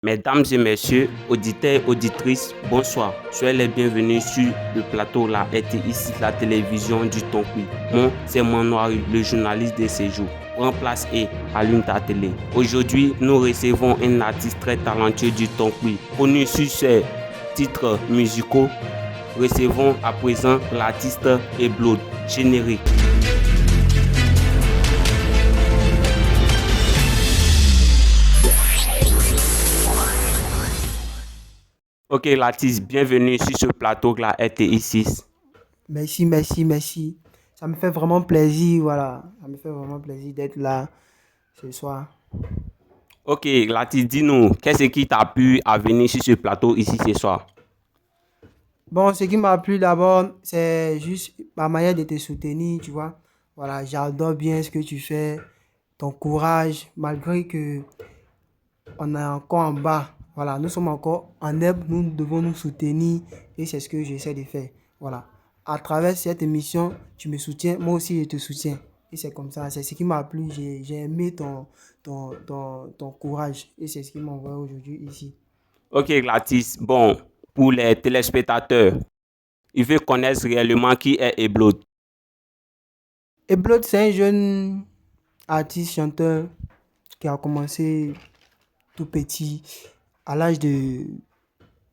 Mesdames et messieurs, auditeurs et auditrices, bonsoir. Soyez les bienvenus sur le plateau La RTI, la télévision du Tonkui. Moi, c'est Manoir, le journaliste de séjour. Prends place et allume ta télé. Aujourd'hui, nous recevons un artiste très talentueux du Tonkui, connu sur ses titres musicaux. Recevons à présent l'artiste Ebload, générique. Ok, l'artiste, bienvenue sur ce plateau de la RTI 6. Merci. Ça me fait vraiment plaisir, voilà. Ça me fait vraiment plaisir d'être là ce soir. Ok, l'artiste, dis-nous, qu'est-ce qui t'a plu à venir sur ce plateau ici ce soir? Bon, ce qui m'a plu d'abord, c'est juste ma manière de te soutenir, tu vois. Voilà, j'adore bien ce que tu fais, ton courage, malgré que on est encore en bas. Voilà, nous sommes encore en herbe, nous devons nous soutenir et c'est ce que j'essaie de faire. Voilà. À travers cette émission, tu me soutiens, moi aussi je te soutiens. Et c'est comme ça, c'est ce qui m'a plu. J'ai aimé ton courage et c'est ce qui m'a envoyé aujourd'hui ici. Ok, l'artiste, bon, pour les téléspectateurs, ils veulent connaître réellement qui est Ebload. Et Blood, c'est un jeune artiste, chanteur qui a commencé tout petit, à l'âge de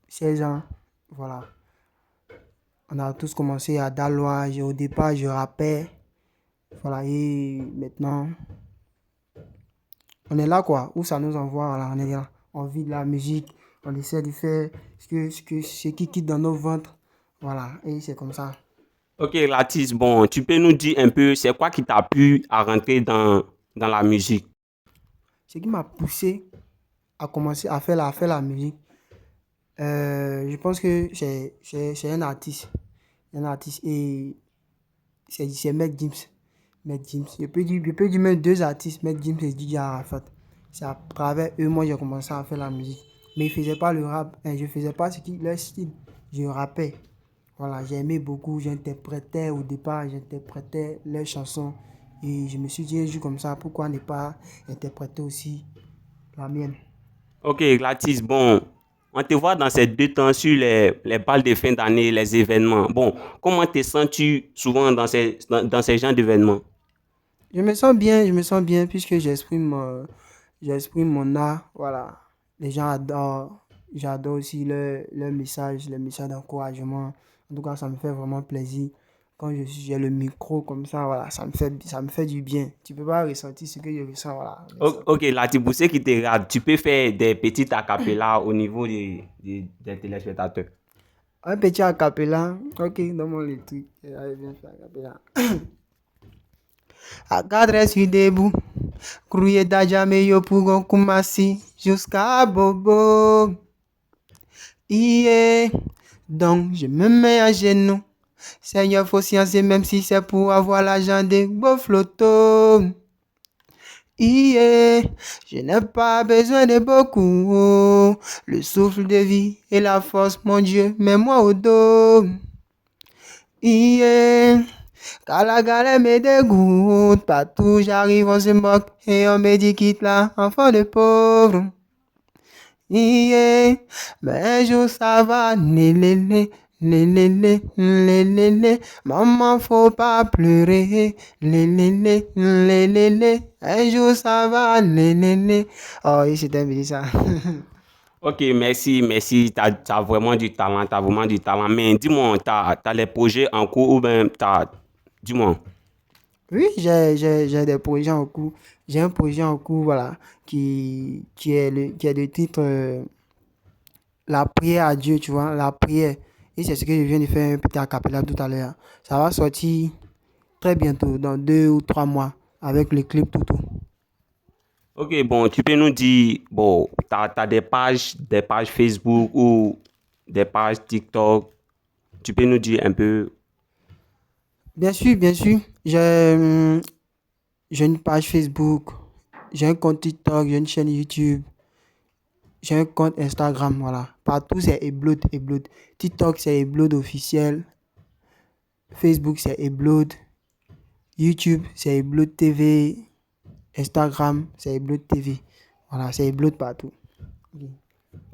16 ans. Voilà. On a tous commencé à Dalois. Au départ, je rappais. Voilà, et maintenant, on est là, quoi. Où ça nous envoie, voilà, on est là. On vit de la musique. On essaie de faire ce qui quitte dans nos ventres. Voilà, et c'est comme ça. Ok, l'artiste, bon, tu peux nous dire un peu, c'est quoi qui t'a plu à rentrer dans la musique? Ce qui m'a poussé à commencer à faire la musique, je pense que c'est un artiste. Un artiste, et c'est Mac James. Mac James. Je peux dire même deux artistes, Mac James et DJ Arafat. C'est à travers eux, moi, j'ai commencé à faire la musique. Mais ils ne faisaient pas le rap, hein, je ne faisais pas leur style. Je rappais. Voilà, j'aimais beaucoup, j'interprétais au départ, j'interprétais leurs chansons. Et je me suis dit un jour comme ça, pourquoi ne pas interpréter aussi la mienne? Ok, l'artiste, bon, on te voit dans ces 2 temps sur les balles de fin d'année, les événements. Bon, comment te sens-tu souvent dans ces genres d'événements? Je me sens bien puisque j'exprime mon art. Voilà. Les gens adorent. J'adore aussi leur message, les messages d'encouragement. En tout cas, ça me fait vraiment plaisir. Quand j'ai le micro comme ça, voilà, ça me fait du bien. Tu peux pas ressentir ce que je ressens, voilà. Ok, l'artiste, pour ceux qui te regardent, tu peux faire des petites acapellas au niveau des téléspectateurs. Un petit acapella. Ok, donne-moi le truc. Allez, viens faire acapella. A cadre suis debout. Crouiller d'Adjameyo pour Kumasi jusqu'à Bobo. Yeah. Donc, je me mets à genoux. Seigneur, faut sciencer, même si c'est pour avoir l'argent des beaux flottons. Yeah. Je n'ai pas besoin de beaucoup. Le souffle de vie et la force, mon Dieu, mets-moi au dos. Yeah. Car la galère me dégoûte. Partout j'arrive, on se moque. Et on me dit quitte là, enfant de pauvre. Yeah. Mais un jour ça va, lélélé, lélélé, lélélé. Maman, faut pas pleurer, lélélé, lélélé. Un jour ça va, lélélé. Oh, et c'était bien ça. Ok, merci. T'as vraiment du talent, t'as vraiment du talent. Mais dis-moi, t'as les projets en cours ou bien dis-moi. Oui, j'ai des projets en cours. J'ai un projet en cours, voilà, qui est le titre La prière à Dieu, tu vois, la prière. Et c'est ce que je viens de faire un petit acapella tout à l'heure. Ça va sortir très bientôt, dans 2 ou 3 mois, avec le clip tout. Ok, bon, tu peux nous dire, bon, t'as des pages Facebook ou des pages TikTok. Tu peux nous dire un peu. Bien sûr, j'ai une page Facebook, j'ai un compte TikTok, j'ai une chaîne YouTube, j'ai un compte Instagram, voilà. Partout, c'est Ebload. TikTok, c'est Ebload officiel. Facebook, c'est Ebload. YouTube, c'est Ebload TV. Instagram, c'est Ebload TV. Voilà, c'est Ebload partout. Ok.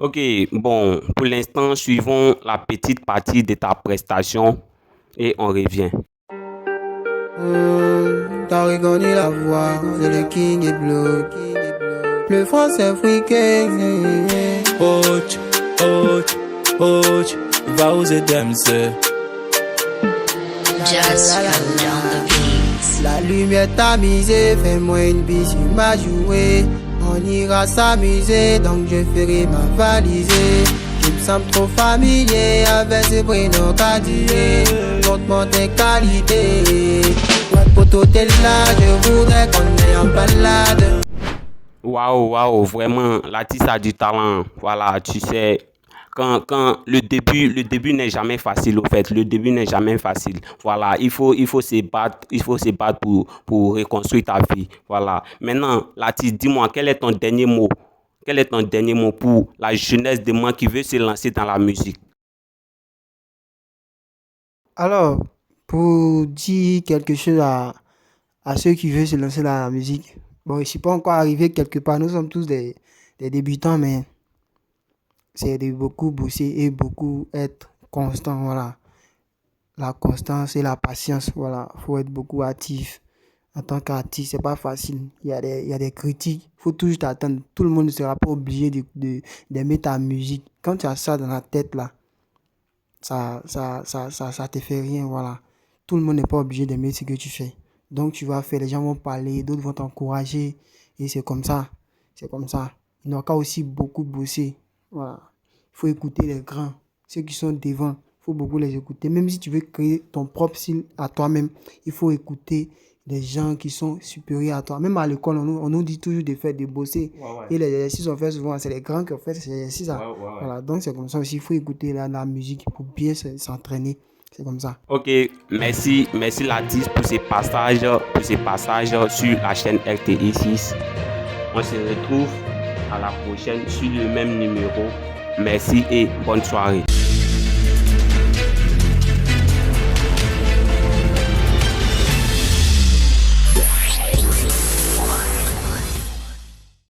Ok, bon, pour l'instant, suivons la petite partie de ta prestation et on revient. T'as reconnu la voix, c'est le King et Blue. Le français africain. Hoje, va aux Edemse. Just come down the beats. La lumière tamisée, fais-moi une bise, tu m'as joué. On ira s'amuser, donc je ferai ma valise. Je me sens trop familier avec ce prénom qualifié. Montre-moi tes qualités. Ouais, poto, t'es là, je voudrais qu'on aille en balade. Waouh, vraiment, l'artiste a du talent. Voilà, tu sais, quand le début n'est jamais facile, au fait. Le début n'est jamais facile. Voilà, il faut se battre pour reconstruire ta vie. Voilà. Maintenant, l'artiste, dis-moi, quel est ton dernier mot? Quel est ton dernier mot pour la jeunesse de moi qui veut se lancer dans la musique? Alors, pour dire quelque chose à ceux qui veulent se lancer dans la musique, bon, je ne suis pas encore arrivé quelque part. Nous sommes tous des débutants, mais c'est de beaucoup bosser et beaucoup être constant. Voilà. La constance et la patience. Voilà. Il faut être beaucoup actif. En tant qu'artiste, c'est pas facile. Il y a des critiques. Il faut toujours t'attendre. Tout le monde ne sera pas obligé d'aimer ta musique. Quand tu as ça dans la tête, là, ça te fait rien, voilà. Tout le monde n'est pas obligé d'aimer ce que tu fais. Donc tu vas faire, les gens vont parler, d'autres vont t'encourager. Et c'est comme ça. C'est comme ça. Il n'y a qu'à aussi beaucoup bosser. Voilà. Il faut écouter les grands, ceux qui sont devant. Il faut beaucoup les écouter. Même si tu veux créer ton propre style à toi-même, il faut écouter des gens qui sont supérieurs à toi. Même à l'école, on nous dit toujours de faire, de bosser. Ouais. Et les exercices qu'on fait souvent, c'est les grands qui ont fait ces exercices-là. Ouais. Voilà, donc c'est comme ça aussi. Il faut écouter la musique pour bien s'entraîner. C'est comme ça. Ok, merci l'artiste pour ces passages sur la chaîne RTI6. On se retrouve à la prochaine sur le même numéro. Merci et bonne soirée.